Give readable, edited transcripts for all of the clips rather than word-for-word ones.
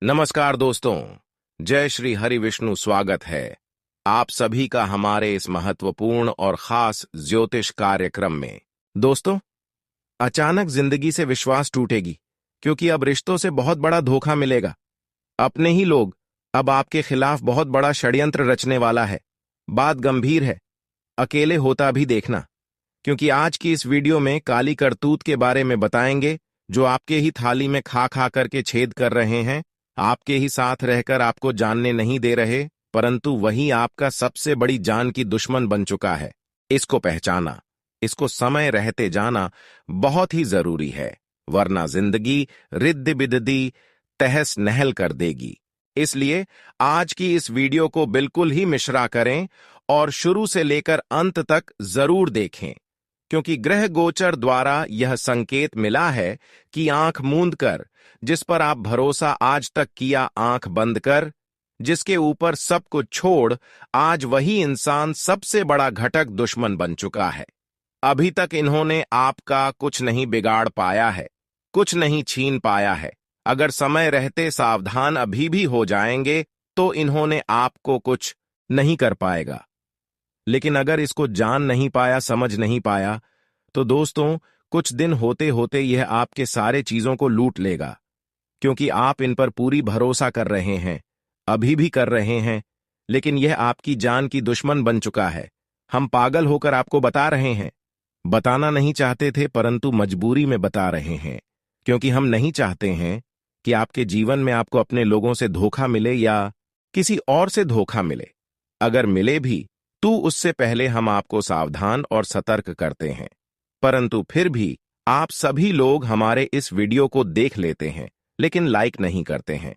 नमस्कार दोस्तों। जय श्री हरि विष्णु। स्वागत है आप सभी का हमारे इस महत्वपूर्ण और खास ज्योतिष कार्यक्रम में। दोस्तों, अचानक जिंदगी से विश्वास टूटेगी क्योंकि अब रिश्तों से बहुत बड़ा धोखा मिलेगा। अपने ही लोग अब आपके खिलाफ बहुत बड़ा षड्यंत्र रचने वाला है। बात गंभीर है, अकेले होता भी देखना, क्योंकि आज की इस वीडियो में काली करतूत के बारे में बताएंगे जो आपके ही थाली में खा खा करके छेद कर रहे हैं, आपके ही साथ रहकर आपको जानने नहीं दे रहे, परंतु वही आपका सबसे बड़ी जान की दुश्मन बन चुका है। इसको पहचाना, इसको समय रहते जाना बहुत ही जरूरी है, वरना जिंदगी रिद्ध बिद्दी तहस नहल कर देगी। इसलिए आज की इस वीडियो को बिल्कुल ही मिश्रा करें और शुरू से लेकर अंत तक जरूर देखें, क्योंकि ग्रह गोचर द्वारा यह संकेत मिला है कि आंख मूंद कर, जिस पर आप भरोसा आज तक किया आंख बंद कर, जिसके ऊपर सब कुछ छोड़, आज वही इंसान सबसे बड़ा घटक दुश्मन बन चुका है। अभी तक इन्होंने आपका कुछ नहीं बिगाड़ पाया है, कुछ नहीं छीन पाया है। अगर समय रहते सावधान अभी भी हो जाएंगे तो इन्होंने आपको कुछ नहीं कर पाएगा। लेकिन अगर इसको जान नहीं पाया, समझ नहीं पाया, तो दोस्तों कुछ दिन होते होते यह आपके सारे चीजों को लूट लेगा, क्योंकि आप इन पर पूरी भरोसा कर रहे हैं, अभी भी कर रहे हैं, लेकिन यह आपकी जान की दुश्मन बन चुका है। हम पागल होकर आपको बता रहे हैं, बताना नहीं चाहते थे परंतु मजबूरी में बता रहे हैं, क्योंकि हम नहीं चाहते हैं कि आपके जीवन में आपको अपने लोगों से धोखा मिले या किसी और से धोखा मिले। अगर मिले भी तो उससे पहले हम आपको सावधान और सतर्क करते हैं, परंतु फिर भी आप सभी लोग हमारे इस वीडियो को देख लेते हैं लेकिन लाइक नहीं करते हैं,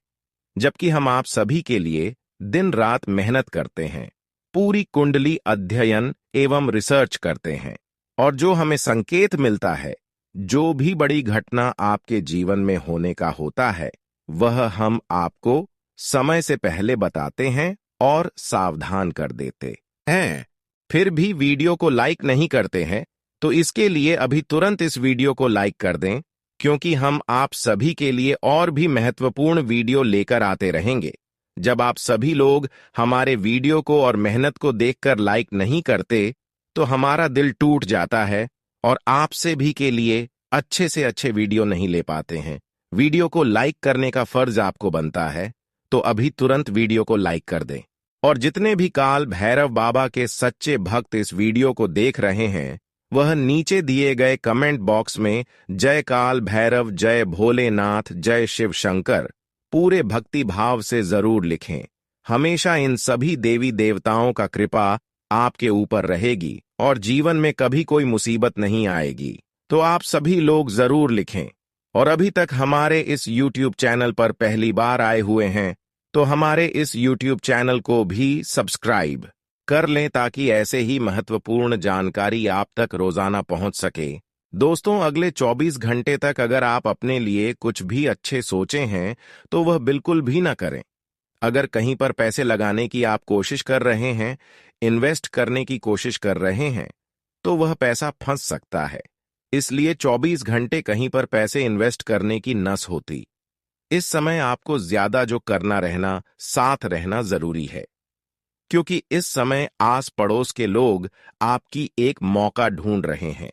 जबकि हम आप सभी के लिए दिन रात मेहनत करते हैं, पूरी कुंडली अध्ययन एवं रिसर्च करते हैं, और जो हमें संकेत मिलता है, जो भी बड़ी घटना आपके जीवन में होने का होता है, वह हम आपको समय से पहले बताते हैं और सावधान कर देते हैं। फिर भी वीडियो को लाइक नहीं करते हैं, तो इसके लिए अभी तुरंत इस वीडियो को लाइक कर दें, क्योंकि हम आप सभी के लिए और भी महत्वपूर्ण वीडियो लेकर आते रहेंगे। जब आप सभी लोग हमारे वीडियो को और मेहनत को देखकर लाइक नहीं करते, तो हमारा दिल टूट जाता है और आपसे भी के लिए अच्छे से अच्छे वीडियो नहीं ले पाते हैं। वीडियो को लाइक करने का फर्ज आपको बनता है, तो अभी तुरंत वीडियो को लाइक कर दें। और जितने भी काल भैरव बाबा के सच्चे भक्त इस वीडियो को देख रहे हैं, वह नीचे दिए गए कमेंट बॉक्स में जय काल भैरव, जय भोलेनाथ, जय शिव शंकर पूरे भक्ति भाव से जरूर लिखें। हमेशा इन सभी देवी देवताओं का कृपा आपके ऊपर रहेगी और जीवन में कभी कोई मुसीबत नहीं आएगी। तो आप सभी लोग जरूर लिखें। और अभी तक हमारे इस YouTube चैनल पर पहली बार आए हुए हैं, तो हमारे इस YouTube चैनल को भी सब्सक्राइब कर लें, ताकि ऐसे ही महत्वपूर्ण जानकारी आप तक रोजाना पहुंच सके। दोस्तों, अगले 24 घंटे तक अगर आप अपने लिए कुछ भी अच्छे सोचे हैं तो वह बिल्कुल भी ना करें। अगर कहीं पर पैसे लगाने की आप कोशिश कर रहे हैं, इन्वेस्ट करने की कोशिश कर रहे हैं, तो वह पैसा फंस सकता है। इसलिए 24 घंटे कहीं पर पैसे इन्वेस्ट करने की नस होती। इस समय आपको ज्यादा जो करना रहना, साथ रहना जरूरी है, क्योंकि इस समय आस पड़ोस के लोग आपकी एक मौका ढूंढ रहे हैं।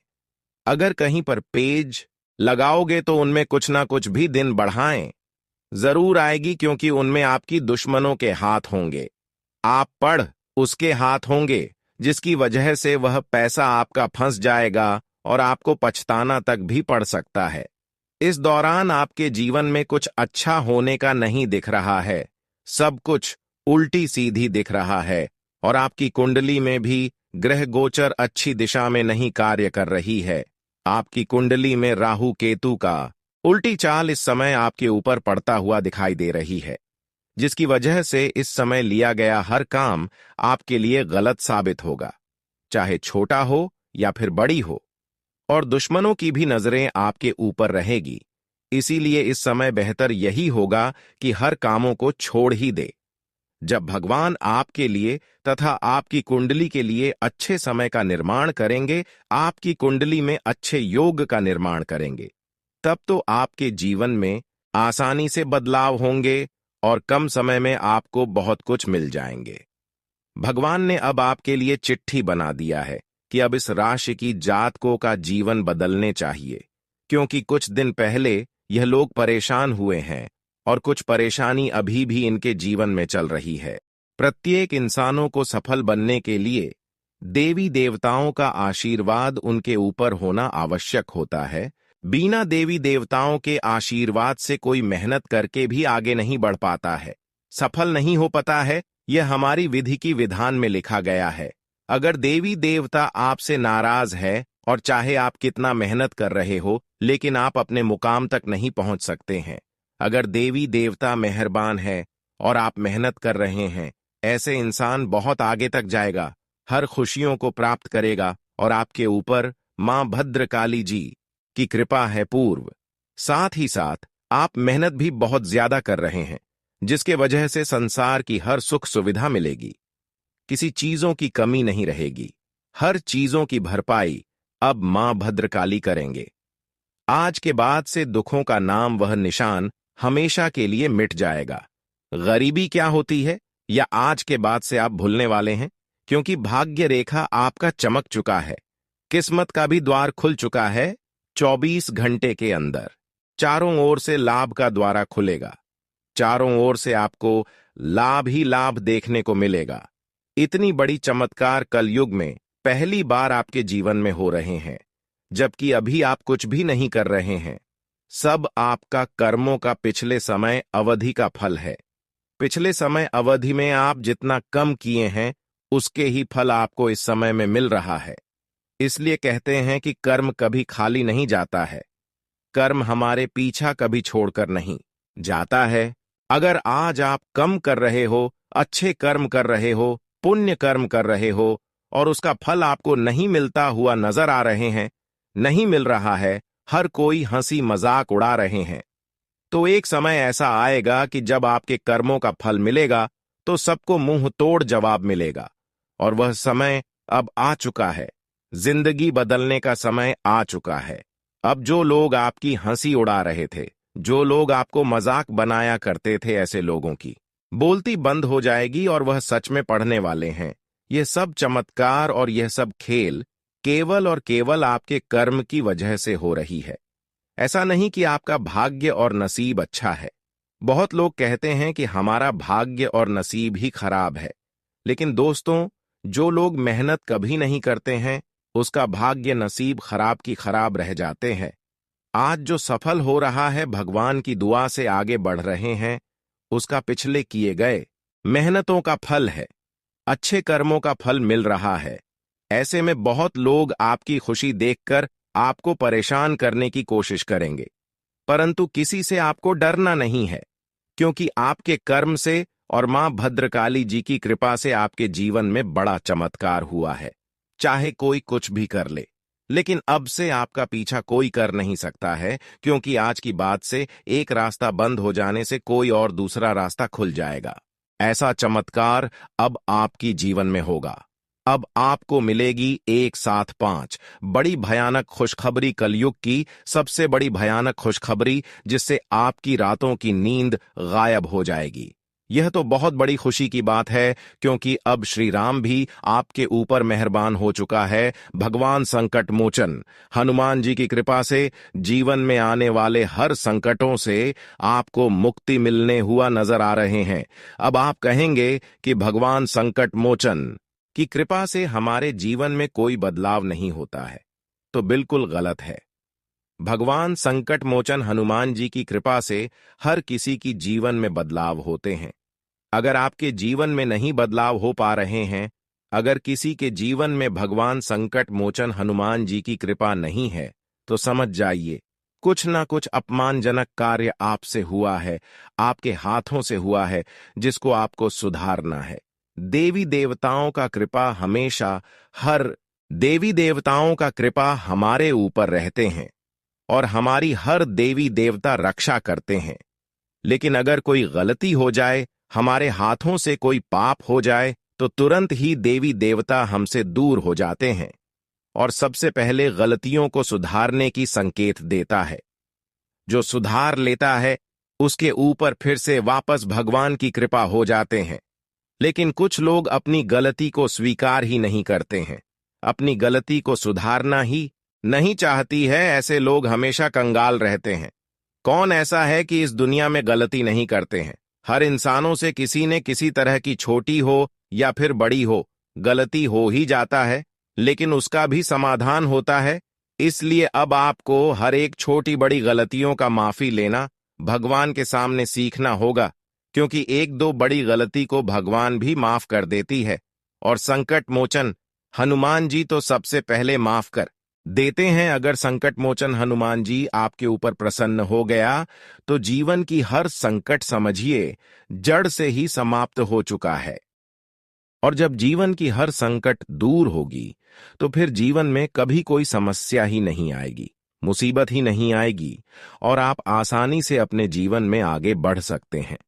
अगर कहीं पर पेज लगाओगे तो उनमें कुछ ना कुछ भी दिन बढ़ाएं जरूर आएगी, क्योंकि उनमें आपकी दुश्मनों के हाथ होंगे। आप पढ़ उसके हाथ होंगे, जिसकी वजह से वह पैसा आपका फंस जाएगा और आपको पछताना तक भी पड़ सकता है। इस दौरान आपके जीवन में कुछ अच्छा होने का नहीं दिख रहा है, सब कुछ उल्टी सीधी दिख रहा है, और आपकी कुंडली में भी ग्रह गोचर अच्छी दिशा में नहीं कार्य कर रही है। आपकी कुंडली में राहु केतु का उल्टी चाल इस समय आपके ऊपर पड़ता हुआ दिखाई दे रही है, जिसकी वजह से इस समय लिया गया हर काम आपके लिए गलत साबित होगा, चाहे छोटा हो या फिर बड़ी हो, और दुश्मनों की भी नजरें आपके ऊपर रहेगी। इसीलिए इस समय बेहतर यही होगा कि हर कामों को छोड़ ही दे। जब भगवान आपके लिए तथा आपकी कुंडली के लिए अच्छे समय का निर्माण करेंगे, आपकी कुंडली में अच्छे योग का निर्माण करेंगे, तब तो आपके जीवन में आसानी से बदलाव होंगे और कम समय में आपको बहुत कुछ मिल जाएंगे। भगवान ने अब आपके लिए चिट्ठी बना दिया है कि अब इस राशि की जातकों का जीवन बदलने चाहिए, क्योंकि कुछ दिन पहले यह लोग परेशान हुए हैं और कुछ परेशानी अभी भी इनके जीवन में चल रही है। प्रत्येक इंसानों को सफल बनने के लिए देवी देवताओं का आशीर्वाद उनके ऊपर होना आवश्यक होता है। बिना देवी देवताओं के आशीर्वाद से कोई मेहनत करके भी आगे नहीं बढ़ पाता है, सफल नहीं हो पाता है। यह हमारी विधि की विधान में लिखा गया है। अगर देवी देवता आपसे नाराज है और चाहे आप कितना मेहनत कर रहे हो, लेकिन आप अपने मुकाम तक नहीं पहुंच सकते हैं। अगर देवी देवता मेहरबान है और आप मेहनत कर रहे हैं, ऐसे इंसान बहुत आगे तक जाएगा, हर खुशियों को प्राप्त करेगा और आपके ऊपर मां भद्रकाली जी की कृपा है पूर्व। साथ ही साथ आप मेहनत भी बहुत ज्यादा कर रहे हैं, जिसके वजह से संसार की हर सुख सुविधा मिलेगी, किसी चीजों की कमी नहीं रहेगी, हर चीजों की भरपाई अब मां भद्रकाली करेंगे। आज के बाद से दुखों का नाम वह निशान हमेशा के लिए मिट जाएगा। गरीबी क्या होती है या आज के बाद से आप भूलने वाले हैं, क्योंकि भाग्य रेखा आपका चमक चुका है। किस्मत का भी द्वार खुल चुका है। 24 घंटे के अंदर चारों ओर से लाभ का द्वारा खुलेगा। चारों ओर से आपको लाभ ही लाभ देखने को मिलेगा। इतनी बड़ी चमत्कार कलयुग में पहली बार आपके जीवन में हो रहे हैं, जबकि अभी आप कुछ भी नहीं कर रहे हैं। सब आपका कर्मों का पिछले समय अवधि का फल है। पिछले समय अवधि में आप जितना कम किए हैं, उसके ही फल आपको इस समय में मिल रहा है। इसलिए कहते हैं कि कर्म कभी खाली नहीं जाता है। कर्म हमारे पीछा कभी छोड़कर नहीं जाता है। अगर आज आप कम कर रहे हो, अच्छे कर्म कर रहे हो, पुण्य कर्म कर रहे हो और उसका फल आपको नहीं मिलता हुआ नजर आ रहे हैं, नहीं मिल रहा है, हर कोई हंसी मजाक उड़ा रहे हैं, तो एक समय ऐसा आएगा कि जब आपके कर्मों का फल मिलेगा तो सबको मुंह तोड़ जवाब मिलेगा। और वह समय अब आ चुका है। जिंदगी बदलने का समय आ चुका है। अब जो लोग आपकी हंसी उड़ा रहे थे, जो लोग आपको मजाक बनाया करते थे, ऐसे लोगों की बोलती बंद हो जाएगी और वह सच में पढ़ने वाले हैं। यह सब चमत्कार और यह सब खेल केवल और केवल आपके कर्म की वजह से हो रही है। ऐसा नहीं कि आपका भाग्य और नसीब अच्छा है। बहुत लोग कहते हैं कि हमारा भाग्य और नसीब ही खराब है, लेकिन दोस्तों, जो लोग मेहनत कभी नहीं करते हैं, उसका भाग्य नसीब खराब की खराब रह जाते हैं। आज जो सफल हो रहा है, भगवान की दुआ से आगे बढ़ रहे हैं, उसका पिछले किए गए मेहनतों का फल है। अच्छे कर्मों का फल मिल रहा है। ऐसे में बहुत लोग आपकी खुशी देखकर आपको परेशान करने की कोशिश करेंगे, परंतु किसी से आपको डरना नहीं है, क्योंकि आपके कर्म से और मां भद्रकाली जी की कृपा से आपके जीवन में बड़ा चमत्कार हुआ है। चाहे कोई कुछ भी कर ले, लेकिन अब से आपका पीछा कोई कर नहीं सकता है, क्योंकि आज की बात से एक रास्ता बंद हो जाने से कोई और दूसरा रास्ता खुल जाएगा। ऐसा चमत्कार अब आपकी जीवन में होगा। अब आपको मिलेगी एक साथ 5 बड़ी भयानक खुशखबरी, कलयुग की सबसे बड़ी भयानक खुशखबरी, जिससे आपकी रातों की नींद गायब हो जाएगी। यह तो बहुत बड़ी खुशी की बात है, क्योंकि अब श्री राम भी आपके ऊपर मेहरबान हो चुका है। भगवान संकट मोचन हनुमान जी की कृपा से जीवन में आने वाले हर संकटों से आपको मुक्ति मिलने हुआ नजर आ रहे हैं। अब आप कहेंगे कि भगवान संकट मोचन की कृपा से हमारे जीवन में कोई बदलाव नहीं होता है, तो बिल्कुल गलत है। भगवान संकट मोचन हनुमान जी की कृपा से हर किसी की जीवन में बदलाव होते हैं। अगर आपके जीवन में नहीं बदलाव हो पा रहे हैं, अगर किसी के जीवन में भगवान संकट मोचन हनुमान जी की कृपा नहीं है, तो समझ जाइए कुछ ना कुछ अपमानजनक कार्य आपसे हुआ है, आपके हाथों से हुआ है, जिसको आपको सुधारना है। देवी देवताओं का कृपा हमेशा देवी देवताओं का कृपा हमारे ऊपर रहते हैं और हमारी हर देवी देवता रक्षा करते हैं। लेकिन अगर कोई गलती हो जाए, हमारे हाथों से कोई पाप हो जाए, तो तुरंत ही देवी देवता हमसे दूर हो जाते हैं और सबसे पहले गलतियों को सुधारने की संकेत देता है। जो सुधार लेता है, उसके ऊपर फिर से वापस भगवान की कृपा हो जाते हैं। लेकिन कुछ लोग अपनी गलती को स्वीकार ही नहीं करते हैं, अपनी गलती को सुधारना ही नहीं चाहती है। ऐसे लोग हमेशा कंगाल रहते हैं। कौन ऐसा है कि इस दुनिया में गलती नहीं करते हैं? हर इंसानों से किसी ने किसी तरह की छोटी हो या फिर बड़ी हो, गलती हो ही जाता है, लेकिन उसका भी समाधान होता है। इसलिए अब आपको हर एक छोटी बड़ी गलतियों का माफी लेना भगवान के सामने सीखना होगा, क्योंकि एक दो बड़ी गलती को भगवान भी माफ कर देती है। और संकट मोचन हनुमान जी तो सबसे पहले माफ कर देते हैं। अगर संकट मोचन हनुमान जी आपके ऊपर प्रसन्न हो गया तो जीवन की हर संकट समझिए जड़ से ही समाप्त हो चुका है। और जब जीवन की हर संकट दूर होगी तो फिर जीवन में कभी कोई समस्या ही नहीं आएगी, मुसीबत ही नहीं आएगी, और आप आसानी से अपने जीवन में आगे बढ़ सकते हैं।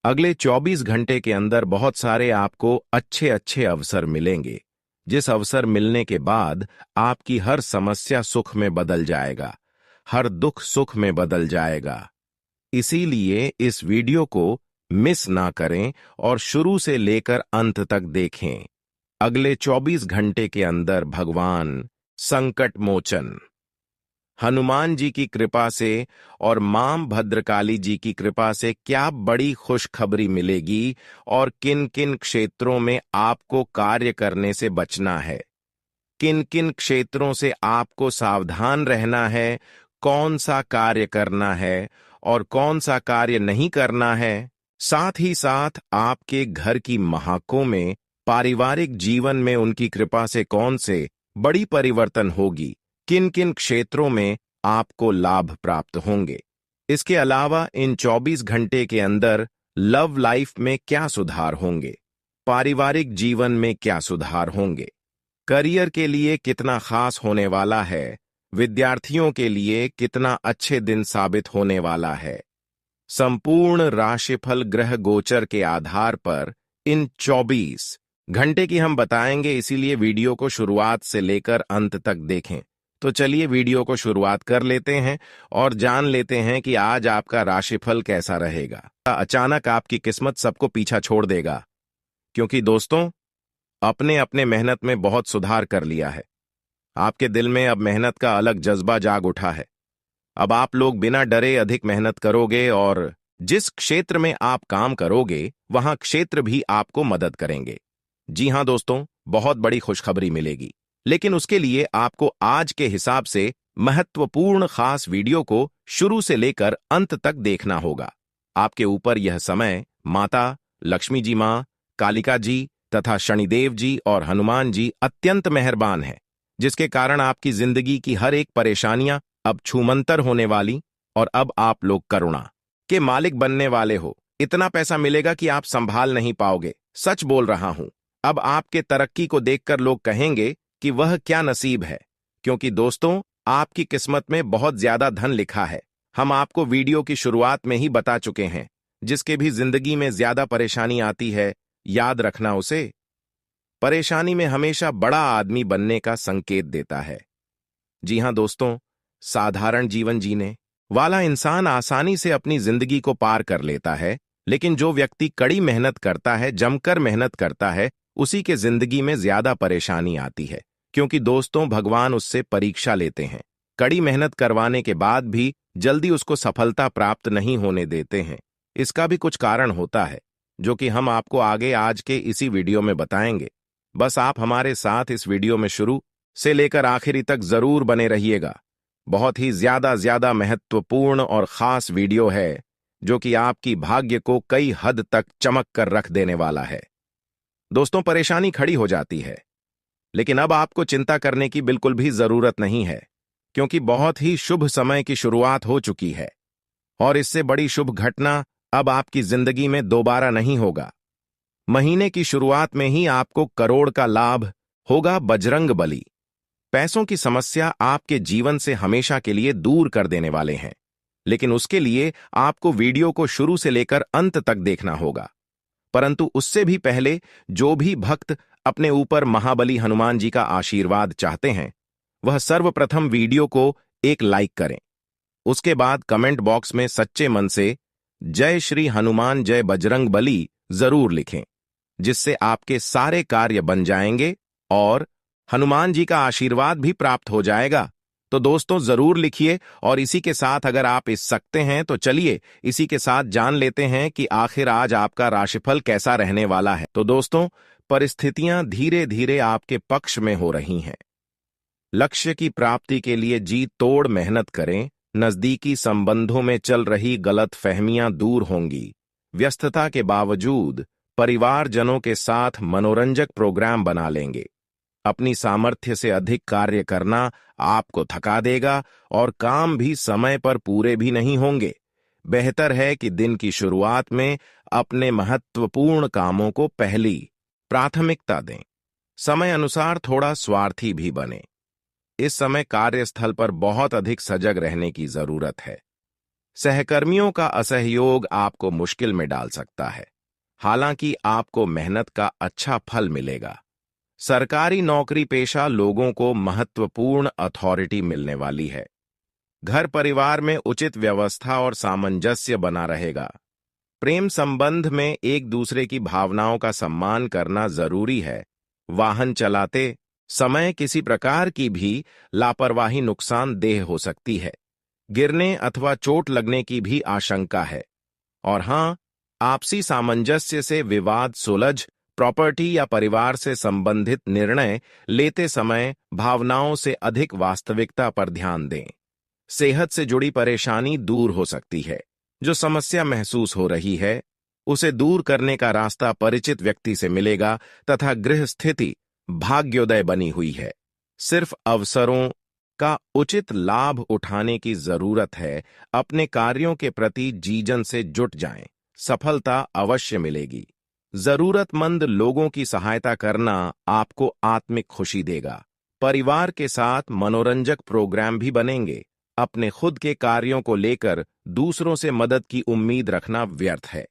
अगले 24 घंटे के अंदर बहुत सारे आपको अच्छे अच्छे अवसर मिलेंगे, जिस अवसर मिलने के बाद आपकी हर समस्या सुख में बदल जाएगा, हर दुख सुख में बदल जाएगा। इसीलिए इस वीडियो को मिस ना करें और शुरू से लेकर अंत तक देखें। अगले 24 घंटे के अंदर भगवान संकट मोचन हनुमान जी की कृपा से और मां भद्रकाली जी की कृपा से क्या बड़ी खुशखबरी मिलेगी और किन किन क्षेत्रों में आपको कार्य करने से बचना है, किन किन क्षेत्रों से आपको सावधान रहना है, कौन सा कार्य करना है और कौन सा कार्य नहीं करना है। साथ ही साथ आपके घर की महकों में, पारिवारिक जीवन में उनकी कृपा से कौन से बड़ी परिवर्तन होगी, किन किन क्षेत्रों में आपको लाभ प्राप्त होंगे। इसके अलावा इन 24 घंटे के अंदर लव लाइफ में क्या सुधार होंगे, पारिवारिक जीवन में क्या सुधार होंगे, करियर के लिए कितना खास होने वाला है, विद्यार्थियों के लिए कितना अच्छे दिन साबित होने वाला है। संपूर्ण राशिफल ग्रह गोचर के आधार पर इन 24 घंटे की हम बताएंगे, इसीलिए वीडियो को शुरुआत से लेकर अंत तक देखें। तो चलिए वीडियो को शुरुआत कर लेते हैं और जान लेते हैं कि आज आपका राशिफल कैसा रहेगा। अचानक आपकी किस्मत सबको पीछा छोड़ देगा, क्योंकि दोस्तों अपने अपने मेहनत में बहुत सुधार कर लिया है। आपके दिल में अब मेहनत का अलग जज्बा जाग उठा है। अब आप लोग बिना डरे अधिक मेहनत करोगे और जिस क्षेत्र में आप काम करोगे वहां क्षेत्र भी आपको मदद करेंगे। जी हां दोस्तों, बहुत बड़ी खुशखबरी मिलेगी, लेकिन उसके लिए आपको आज के हिसाब से महत्वपूर्ण खास वीडियो को शुरू से लेकर अंत तक देखना होगा। आपके ऊपर यह समय माता लक्ष्मी जी, मां कालिका जी तथा शनिदेव जी और हनुमान जी अत्यंत मेहरबान है, जिसके कारण आपकी जिंदगी की हर एक परेशानियां अब छूमंतर होने वाली और अब आप लोग करुणा के मालिक बनने वाले हो। इतना पैसा मिलेगा कि आप संभाल नहीं पाओगे, सच बोल रहा हूं। अब आपके तरक्की को देखकर लोग कहेंगे कि वह क्या नसीब है, क्योंकि दोस्तों आपकी किस्मत में बहुत ज्यादा धन लिखा है। हम आपको वीडियो की शुरुआत में ही बता चुके हैं। जिसके भी जिंदगी में ज्यादा परेशानी आती है, याद रखना उसे परेशानी में हमेशा बड़ा आदमी बनने का संकेत देता है। जी हां दोस्तों, साधारण जीवन जीने वाला इंसान आसानी से अपनी जिंदगी को पार कर लेता है, लेकिन जो व्यक्ति कड़ी मेहनत करता है, जमकर मेहनत करता है, उसी के जिंदगी में ज्यादा परेशानी आती है, क्योंकि दोस्तों भगवान उससे परीक्षा लेते हैं। कड़ी मेहनत करवाने के बाद भी जल्दी उसको सफलता प्राप्त नहीं होने देते हैं। इसका भी कुछ कारण होता है, जो कि हम आपको आगे आज के इसी वीडियो में बताएंगे। बस आप हमारे साथ इस वीडियो में शुरू से लेकर आखिरी तक जरूर बने रहिएगा। बहुत ही ज्यादा महत्वपूर्ण और खास वीडियो है, जो कि आपकी भाग्य को कई हद तक चमक कर रख देने वाला है। दोस्तों परेशानी खड़ी हो जाती है, लेकिन अब आपको चिंता करने की बिल्कुल भी जरूरत नहीं है, क्योंकि बहुत ही शुभ समय की शुरुआत हो चुकी है और इससे बड़ी शुभ घटना अब आपकी जिंदगी में दोबारा नहीं होगा। महीने की शुरुआत में ही आपको करोड़ का लाभ होगा। बजरंग बली पैसों की समस्या आपके जीवन से हमेशा के लिए दूर कर देने वाले हैं, लेकिन उसके लिए आपको वीडियो को शुरू से लेकर अंत तक देखना होगा। परंतु उससे भी पहले जो भी भक्त अपने ऊपर महाबली हनुमान जी का आशीर्वाद चाहते हैं, वह सर्वप्रथम वीडियो को एक लाइक करें। उसके बाद कमेंट बॉक्स में सच्चे मन से जय श्री हनुमान जय बजरंग बली जरूर लिखें, जिससे आपके सारे कार्य बन जाएंगे और हनुमान जी का आशीर्वाद भी प्राप्त हो जाएगा। तो दोस्तों जरूर लिखिए, और इसी के साथ अगर आप इस सकते हैं तो चलिए इसी के साथ जान लेते हैं कि आखिर आज आपका राशिफल कैसा रहने वाला है। तो दोस्तों, परिस्थितियां धीरे धीरे आपके पक्ष में हो रही हैं। लक्ष्य की प्राप्ति के लिए जी तोड़ मेहनत करें। नजदीकी संबंधों में चल रही गलतफहमियां दूर होंगी। व्यस्तता के बावजूद परिवारजनों के साथ मनोरंजक प्रोग्राम बना लेंगे। अपनी सामर्थ्य से अधिक कार्य करना आपको थका देगा और काम भी समय पर पूरे भी नहीं होंगे। बेहतर है कि दिन की शुरुआत में अपने महत्वपूर्ण कामों को पहली प्राथमिकता दें। समय अनुसार थोड़ा स्वार्थी भी बने। इस समय कार्यस्थल पर बहुत अधिक सजग रहने की जरूरत है। सहकर्मियों का असहयोग आपको मुश्किल में डाल सकता है, हालांकि आपको मेहनत का अच्छा फल मिलेगा। सरकारी नौकरी पेशा लोगों को महत्वपूर्ण अथॉरिटी मिलने वाली है। घर परिवार में उचित व्यवस्था और सामंजस्य बना रहेगा। प्रेम संबंध में एक दूसरे की भावनाओं का सम्मान करना जरूरी है। वाहन चलाते समय किसी प्रकार की भी लापरवाही नुकसानदेह हो सकती है। गिरने अथवा चोट लगने की भी आशंका है। और हां, आपसी सामंजस्य से विवाद सुलझ प्रॉपर्टी या परिवार से संबंधित निर्णय लेते समय भावनाओं से अधिक वास्तविकता पर ध्यान दें। सेहत से जुड़ी परेशानी दूर हो सकती है। जो समस्या महसूस हो रही है उसे दूर करने का रास्ता परिचित व्यक्ति से मिलेगा तथा गृह स्थिति भाग्योदय बनी हुई है। सिर्फ अवसरों का उचित लाभ उठाने की जरूरत है। अपने कार्यों के प्रति जीजन से जुट जाएं, सफलता अवश्य मिलेगी। जरूरतमंद लोगों की सहायता करना आपको आत्मिक खुशी देगा। परिवार के साथ मनोरंजक प्रोग्राम भी बनेंगे। अपने खुद के कार्यों को लेकर दूसरों से मदद की उम्मीद रखना व्यर्थ है।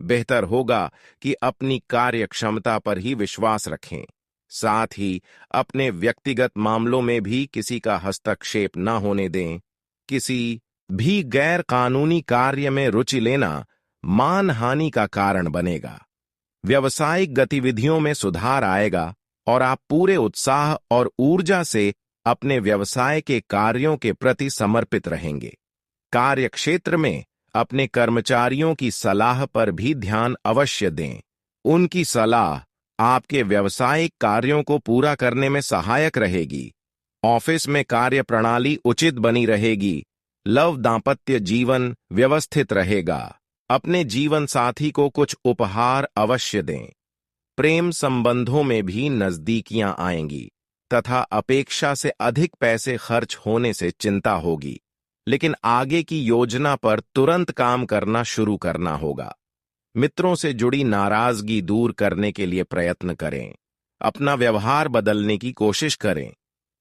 बेहतर होगा कि अपनी कार्य क्षमता पर ही विश्वास रखें। साथ ही अपने व्यक्तिगत मामलों में भी किसी का हस्तक्षेप न होने दें। किसी भी गैर कानूनी कार्य में रुचि लेना मानहानि का कारण बनेगा। व्यावसायिक गतिविधियों में सुधार आएगा और आप पूरे उत्साह और ऊर्जा से अपने व्यवसाय के कार्यों के प्रति समर्पित रहेंगे। कार्यक्षेत्र में अपने कर्मचारियों की सलाह पर भी ध्यान अवश्य दें। उनकी सलाह आपके व्यावसायिक कार्यों को पूरा करने में सहायक रहेगी। ऑफिस में कार्य प्रणाली उचित बनी रहेगी। लव दांपत्य जीवन व्यवस्थित रहेगा। अपने जीवन साथी को कुछ उपहार अवश्य दें। प्रेम संबंधों में भी नजदीकियां आएंगी तथा अपेक्षा से अधिक पैसे खर्च होने से चिंता होगी, लेकिन आगे की योजना पर तुरंत काम करना शुरू करना होगा। मित्रों से जुड़ी नाराजगी दूर करने के लिए प्रयत्न करें। अपना व्यवहार बदलने की कोशिश करें।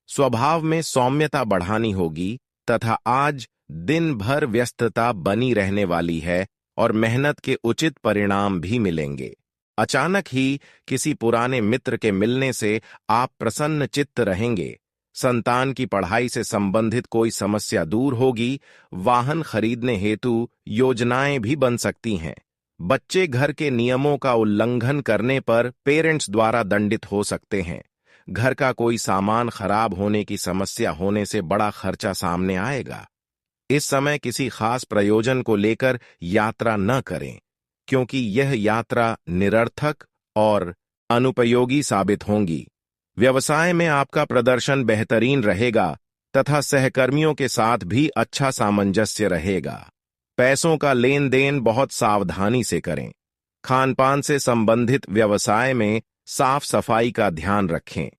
स्वभाव में सौम्यता बढ़ानी होगी तथा आज दिन भर व्यस्तता बनी रहने वाली है और मेहनत के उचित परिणाम भी मिलेंगे। अचानक ही किसी पुराने मित्र के मिलने से आप प्रसन्न चित्त रहेंगे। संतान की पढ़ाई से संबंधित कोई समस्या दूर होगी। वाहन खरीदने हेतु योजनाएं भी बन सकती हैं। बच्चे घर के नियमों का उल्लंघन करने पर पेरेंट्स द्वारा दंडित हो सकते हैं। घर का कोई सामान खराब होने की समस्या होने से बड़ा खर्चा सामने आएगा। इस समय किसी खास प्रयोजन को लेकर यात्रा न करें, क्योंकि यह यात्रा निरर्थक और अनुपयोगी साबित होंगी। व्यवसाय में आपका प्रदर्शन बेहतरीन रहेगा तथा सहकर्मियों के साथ भी अच्छा सामंजस्य रहेगा। पैसों का लेन देन बहुत सावधानी से करें। खानपान से संबंधित व्यवसाय में साफ सफाई का ध्यान रखें।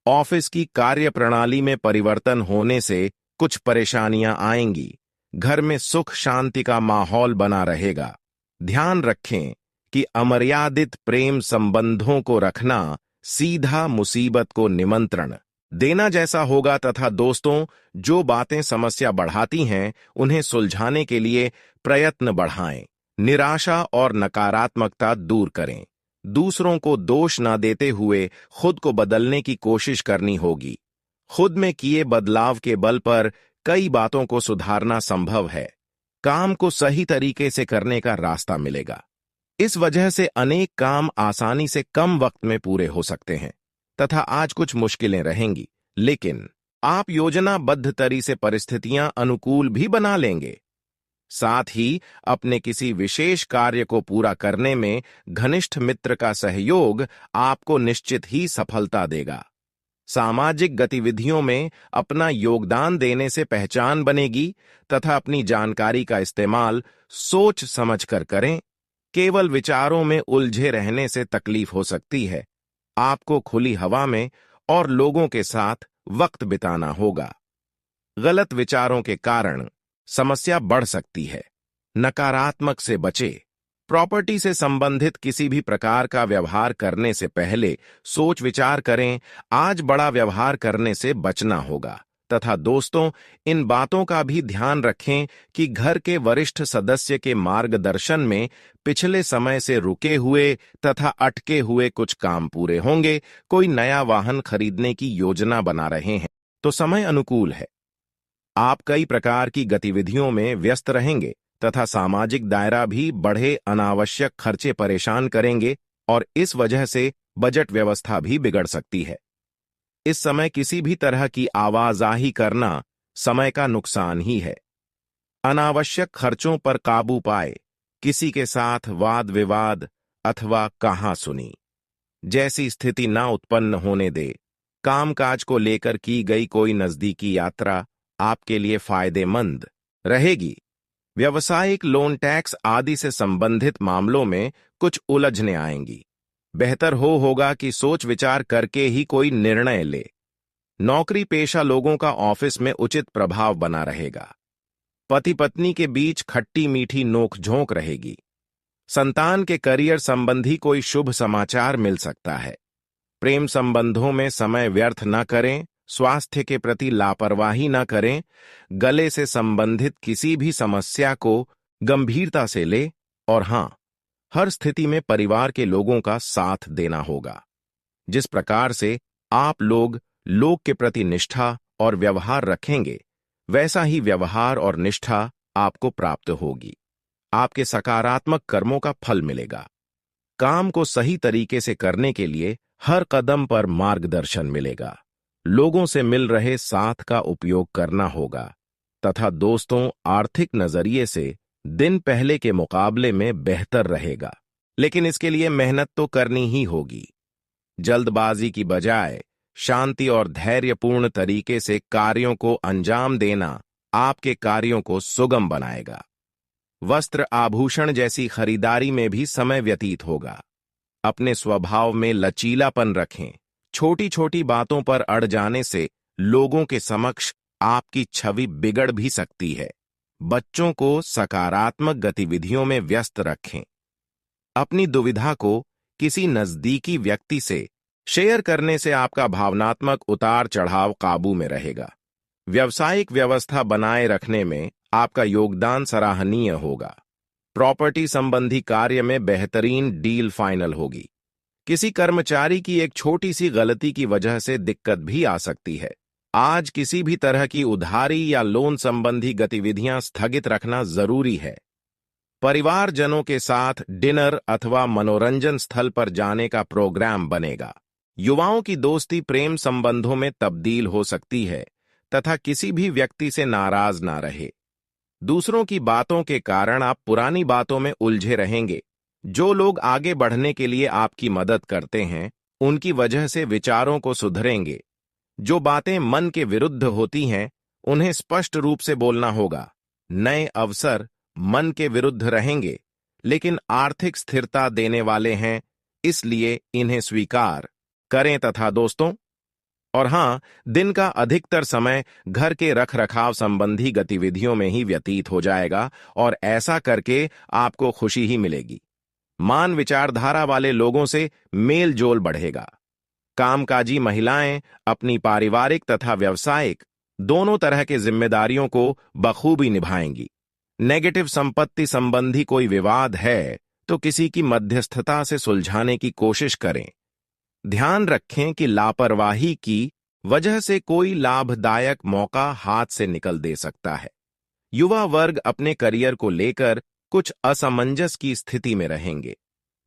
ऑफिस की कार्यप्रणाली में परिवर्तन होने से कुछ परेशानियां आएंगी। घर में सुख शांति का माहौल बना रहेगा। ध्यान रखें कि अमर्यादित प्रेम संबंधों को रखना सीधा मुसीबत को निमंत्रण देना जैसा होगा तथा दोस्तों, जो बातें समस्या बढ़ाती हैं उन्हें सुलझाने के लिए प्रयत्न बढ़ाएं। निराशा और नकारात्मकता दूर करें। दूसरों को दोष न देते हुए खुद को बदलने की कोशिश करनी होगी। खुद में किए बदलाव के बल पर कई बातों को सुधारना संभव है। काम को सही तरीके से करने का रास्ता मिलेगा। इस वजह से अनेक काम आसानी से कम वक्त में पूरे हो सकते हैं तथा आज कुछ मुश्किलें रहेंगी, लेकिन आप योजनाबद्ध तरीके से परिस्थितियां अनुकूल भी बना लेंगे। साथ ही अपने किसी विशेष कार्य को पूरा करने में घनिष्ठ मित्र का सहयोग आपको निश्चित ही सफलता देगा। सामाजिक गतिविधियों में अपना योगदान देने से पहचान बनेगी तथा अपनी जानकारी का इस्तेमाल सोच समझकर करें। केवल विचारों में उलझे रहने से तकलीफ हो सकती है। आपको खुली हवा में और लोगों के साथ वक्त बिताना होगा। गलत विचारों के कारण समस्या बढ़ सकती है। नकारात्मक से बचे। प्रॉपर्टी से संबंधित किसी भी प्रकार का व्यवहार करने से पहले सोच विचार करें। आज बड़ा व्यवहार करने से बचना होगा तथा दोस्तों, इन बातों का भी ध्यान रखें कि घर के वरिष्ठ सदस्य के मार्गदर्शन में पिछले समय से रुके हुए तथा अटके हुए कुछ काम पूरे होंगे। कोई नया वाहन खरीदने की योजना बना रहे हैं तो समय अनुकूल है। आप कई प्रकार की गतिविधियों में व्यस्त रहेंगे तथा सामाजिक दायरा भी बढ़े अनावश्यक खर्चे परेशान करेंगे और इस वजह से बजट व्यवस्था भी बिगड़ सकती है। इस समय किसी भी तरह की आवाजाही करना समय का नुकसान ही है। अनावश्यक खर्चों पर काबू पाए। किसी के साथ वाद विवाद अथवा कहासुनी जैसी स्थिति न उत्पन्न होने दे। कामकाज को लेकर की गई कोई नजदीकी यात्रा आपके लिए फायदेमंद रहेगी। व्यवसायिक लोन, टैक्स आदि से संबंधित मामलों में कुछ उलझने आएंगी। बेहतर होगा कि सोच विचार करके ही कोई निर्णय ले। नौकरी पेशा लोगों का ऑफिस में उचित प्रभाव बना रहेगा। पति पत्नी के बीच खट्टी मीठी नोक-झोंक रहेगी। संतान के करियर संबंधी कोई शुभ समाचार मिल सकता है। प्रेम संबंधों में समय व्यर्थ न करें। स्वास्थ्य के प्रति लापरवाही न करें। गले से संबंधित किसी भी समस्या को गंभीरता से ले और हां, हर स्थिति में परिवार के लोगों का साथ देना होगा। जिस प्रकार से आप लोग के प्रति निष्ठा और व्यवहार रखेंगे, वैसा ही व्यवहार और निष्ठा आपको प्राप्त होगी। आपके सकारात्मक कर्मों का फल मिलेगा। काम को सही तरीके से करने के लिए हर कदम पर मार्गदर्शन मिलेगा। लोगों से मिल रहे साथ का उपयोग करना होगा तथा दोस्तों, आर्थिक नजरिए से दिन पहले के मुकाबले में बेहतर रहेगा, लेकिन इसके लिए मेहनत तो करनी ही होगी। जल्दबाजी की बजाय शांति और धैर्यपूर्ण तरीके से कार्यों को अंजाम देना आपके कार्यों को सुगम बनाएगा। वस्त्र आभूषण जैसी खरीदारी में भी समय व्यतीत होगा। अपने स्वभाव में लचीलापन रखें। छोटी छोटी बातों पर अड़ जाने से लोगों के समक्ष आपकी छवि बिगड़ भी सकती है। बच्चों को सकारात्मक गतिविधियों में व्यस्त रखें। अपनी दुविधा को किसी नजदीकी व्यक्ति से शेयर करने से आपका भावनात्मक उतार चढ़ाव काबू में रहेगा। व्यावसायिक व्यवस्था बनाए रखने में आपका योगदान सराहनीय होगा। प्रॉपर्टी संबंधी कार्य में बेहतरीन डील फाइनल होगी। किसी कर्मचारी की एक छोटी सी गलती की वजह से दिक्कत भी आ सकती है। आज किसी भी तरह की उधारी या लोन संबंधी गतिविधियां स्थगित रखना जरूरी है। परिवारजनों के साथ डिनर अथवा मनोरंजन स्थल पर जाने का प्रोग्राम बनेगा। युवाओं की दोस्ती प्रेम संबंधों में तब्दील हो सकती है तथा किसी भी व्यक्ति से नाराज ना रहे। दूसरों की बातों के कारण आप पुरानी बातों में उलझे रहेंगे। जो लोग आगे बढ़ने के लिए आपकी मदद करते हैं, उनकी वजह से विचारों को सुधरेंगे। जो बातें मन के विरुद्ध होती हैं, उन्हें स्पष्ट रूप से बोलना होगा। नए अवसर मन के विरुद्ध रहेंगे, लेकिन आर्थिक स्थिरता देने वाले हैं, इसलिए इन्हें स्वीकार करें तथा दोस्तों, और हां, दिन का अधिकतर समय घर के रखरखाव संबंधी गतिविधियों में ही व्यतीत हो जाएगा और ऐसा करके आपको खुशी ही मिलेगी। मान विचारधारा वाले लोगों से मेल जोल बढ़ेगा। कामकाजी महिलाएं अपनी पारिवारिक तथा व्यावसायिक दोनों तरह के जिम्मेदारियों को बखूबी निभाएंगी। नेगेटिव संपत्ति संबंधी कोई विवाद है तो किसी की मध्यस्थता से सुलझाने की कोशिश करें। ध्यान रखें कि लापरवाही की वजह से कोई लाभदायक मौका हाथ से निकल दे सकता है। युवा वर्ग अपने करियर को लेकर कुछ असमंजस की स्थिति में रहेंगे।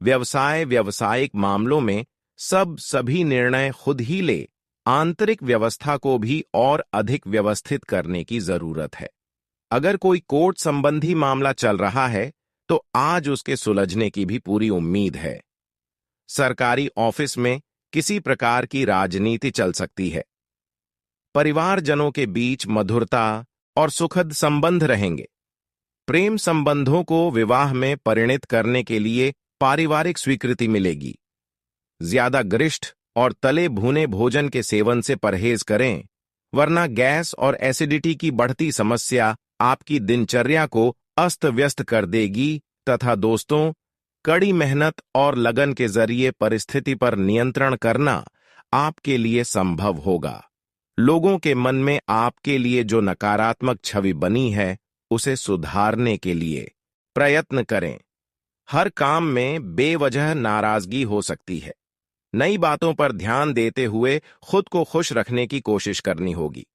व्यावसायिक मामलों में सभी निर्णय खुद ही ले, आंतरिक व्यवस्था को भी और अधिक व्यवस्थित करने की जरूरत है। अगर कोई कोर्ट संबंधी मामला चल रहा है तो आज उसके सुलझने की भी पूरी उम्मीद है। सरकारी ऑफिस में किसी प्रकार की राजनीति चल सकती है। परिवारजनों के बीच मधुरता और सुखद संबंध रहेंगे। प्रेम संबंधों को विवाह में परिणित करने के लिए पारिवारिक स्वीकृति मिलेगी। ज्यादा गरिष्ठ और तले भुने भोजन के सेवन से परहेज करें, वरना गैस और एसिडिटी की बढ़ती समस्या आपकी दिनचर्या को अस्त व्यस्त कर देगी तथा दोस्तों, कड़ी मेहनत और लगन के जरिए परिस्थिति पर नियंत्रण करना आपके लिए संभव होगा। लोगों के मन में आपके लिए जो नकारात्मक छवि बनी है, उसे सुधारने के लिए प्रयत्न करें। हर काम में बेवजह नाराजगी हो सकती है। नई बातों पर ध्यान देते हुए खुद को खुश रखने की कोशिश करनी होगी।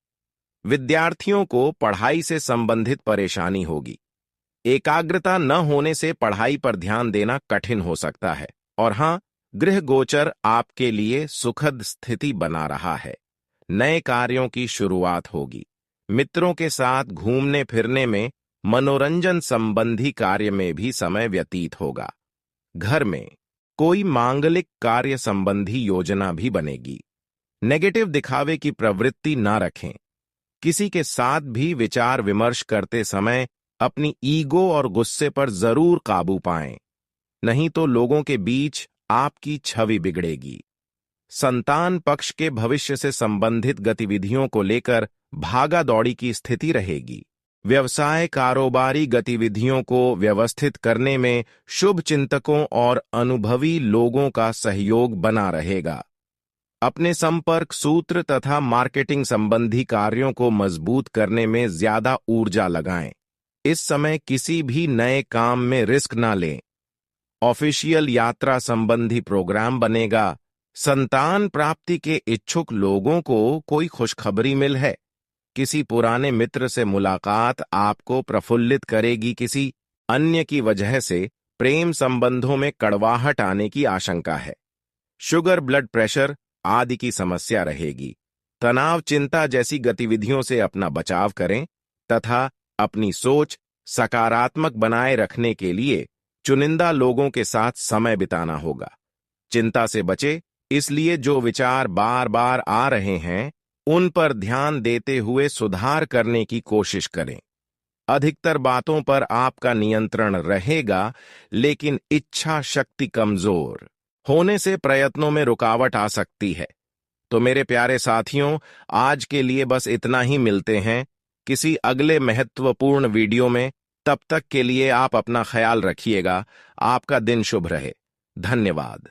विद्यार्थियों को पढ़ाई से संबंधित परेशानी होगी। एकाग्रता न होने से पढ़ाई पर ध्यान देना कठिन हो सकता है। और हां, गृह गोचर आपके लिए सुखद स्थिति बना रहा है। नए कार्यों की शुरुआत होगी। मित्रों के साथ घूमने फिरने में, मनोरंजन संबंधी कार्य में भी समय व्यतीत होगा। घर में कोई मांगलिक कार्य संबंधी योजना भी बनेगी। नेगेटिव दिखावे की प्रवृत्ति ना रखें। किसी के साथ भी विचार विमर्श करते समय अपनी ईगो और गुस्से पर जरूर काबू पाएं, नहीं तो लोगों के बीच आपकी छवि बिगड़ेगी। संतान पक्ष के भविष्य से संबंधित गतिविधियों को लेकर भागा दौड़ी की स्थिति रहेगी। व्यवसाय कारोबारी गतिविधियों को व्यवस्थित करने में शुभ चिंतकों और अनुभवी लोगों का सहयोग बना रहेगा। अपने संपर्क सूत्र तथा मार्केटिंग संबंधी कार्यों को मजबूत करने में ज्यादा ऊर्जा लगाएं। इस समय किसी भी नए काम में रिस्क ना लें। ऑफिशियल यात्रा संबंधी प्रोग्राम बनेगा। संतान प्राप्ति के इच्छुक लोगों को कोई खुशखबरी मिल है। किसी पुराने मित्र से मुलाकात आपको प्रफुल्लित करेगी। किसी अन्य की वजह से प्रेम संबंधों में कड़वाहट आने की आशंका है। शुगर, ब्लड प्रेशर आदि की समस्या रहेगी। तनाव, चिंता जैसी गतिविधियों से अपना बचाव करें तथा अपनी सोच सकारात्मक बनाए रखने के लिए चुनिंदा लोगों के साथ समय बिताना होगा। चिंता से बचे, इसलिए जो विचार बार बार आ रहे हैं उन पर ध्यान देते हुए सुधार करने की कोशिश करें। अधिकतर बातों पर आपका नियंत्रण रहेगा, लेकिन इच्छा शक्ति कमजोर होने से प्रयत्नों में रुकावट आ सकती है। तो मेरे प्यारे साथियों, आज के लिए बस इतना ही। मिलते हैं किसी अगले महत्वपूर्ण वीडियो में। तब तक के लिए आप अपना ख्याल रखिएगा। आपका दिन शुभ रहे। धन्यवाद।